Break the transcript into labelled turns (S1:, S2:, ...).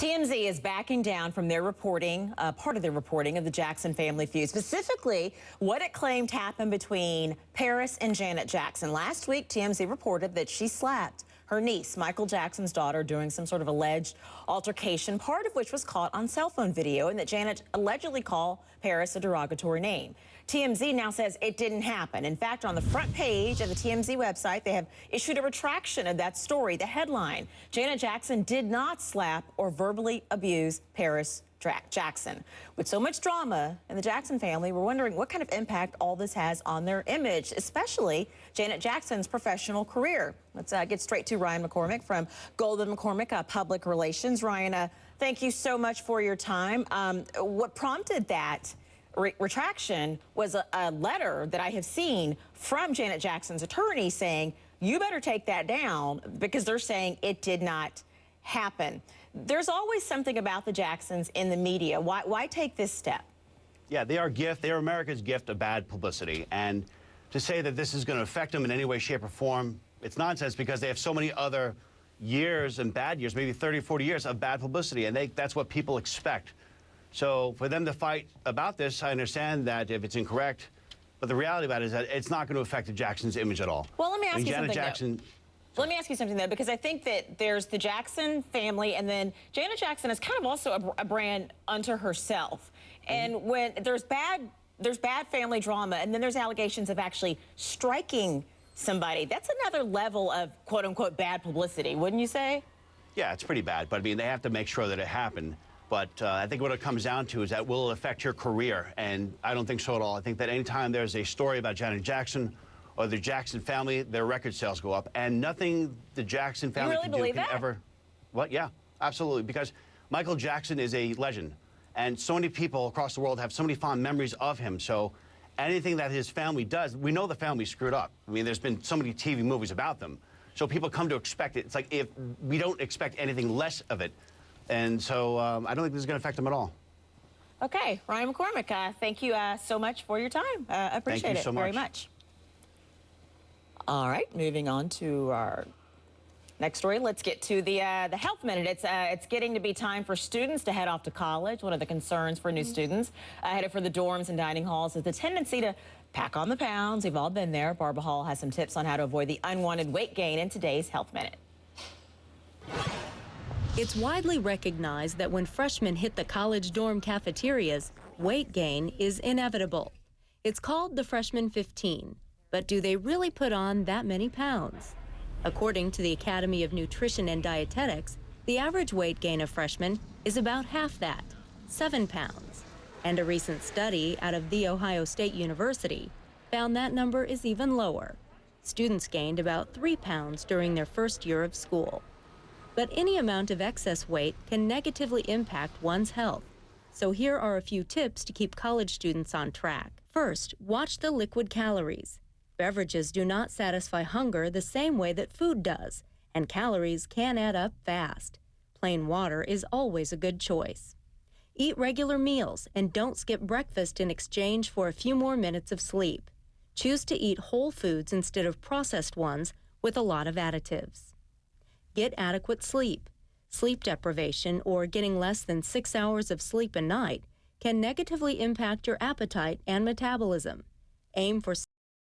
S1: TMZ is backing down from their reporting, part of their reporting of the Jackson family feud, specifically what it claimed happened between Paris and Janet Jackson. Last week, TMZ reported that she slapped her niece, Michael Jackson's daughter, during some sort of alleged altercation, part of which was caught on cell phone video, and that Janet allegedly called Paris a derogatory name. TMZ now says it didn't happen. In fact, on the front page of the TMZ website, they have issued a retraction of that story. The headline, Janet Jackson did not slap or verbally abuse Paris Jackson. With so much drama in the Jackson family, we're wondering what kind of impact all this has on their image, especially Janet Jackson's professional career. Let's get straight to Ryan McCormick from Goldman McCormick, Public Relations. Ryan, thank you so much for your time. What prompted that retraction was a letter that I have seen from Janet Jackson's attorney saying, you better take that down, because they're saying it did not happen. There's always something about the Jacksons in the media. Why take this step?
S2: Yeah, they are America's gift of bad publicity. And to say that this is going to affect them in any way, shape, or form, it's nonsense, because they have so many other years and bad years, maybe 30, 40 years of bad publicity, and that's what people expect. So for them to fight about this, I understand that if it's incorrect, but the reality about it is that it's not going to affect the Jacksons' image at all.
S1: Well, let me ask you something. Let me ask you something, though, because I think that there's the Jackson family, and then Janet Jackson is kind of also a brand unto herself. And when there's bad family drama, and then there's allegations of actually striking somebody, that's another level of quote-unquote bad publicity, wouldn't you say? Yeah,
S2: it's pretty bad, but I mean, they have to make sure that it happened. But I think what it comes down to is that will it affect your career? And I don't think so at all. I think that anytime there's a story about Janet Jackson or the Jackson family, their record sales go up. And nothing the Jackson family can do can ever... What? Yeah, absolutely. Because Michael Jackson is a legend. And so many people across the world have so many fond memories of him. So anything that his family does, we know the family screwed up. I mean, there's been so many TV movies about them. So people come to expect it. It's like if we don't expect anything less of it. And so I don't think this is going to affect them at all.
S1: Okay, Ryan McCormick, thank you so much for your time. Appreciate it very much. All right, moving on to our next story. Let's get to the Health Minute. It's getting to be time for students to head off to college. One of the concerns for new students headed for the dorms and dining halls is the tendency to pack on the pounds. We've all been there. Barbara Hall has some tips on how to avoid the unwanted weight gain in today's Health Minute.
S3: It's widely recognized that when freshmen hit the college dorm cafeterias, weight gain is inevitable. It's called the freshman 15. But do they really put on that many pounds? According to the Academy of Nutrition and Dietetics, the average weight gain of freshmen is about half that, 7 pounds. And a recent study out of The Ohio State University found that number is even lower. Students gained about 3 pounds during their first year of school. But any amount of excess weight can negatively impact one's health. So here are a few tips to keep college students on track. First, watch the liquid calories. Beverages do not satisfy hunger the same way that food does, and calories can add up fast. Plain water is always a good choice. Eat regular meals and don't skip breakfast in exchange for a few more minutes of sleep. Choose to eat whole foods instead of processed ones with a lot of additives. Get adequate sleep. Sleep deprivation, or getting less than 6 hours of sleep a night, can negatively impact your appetite and metabolism. Aim for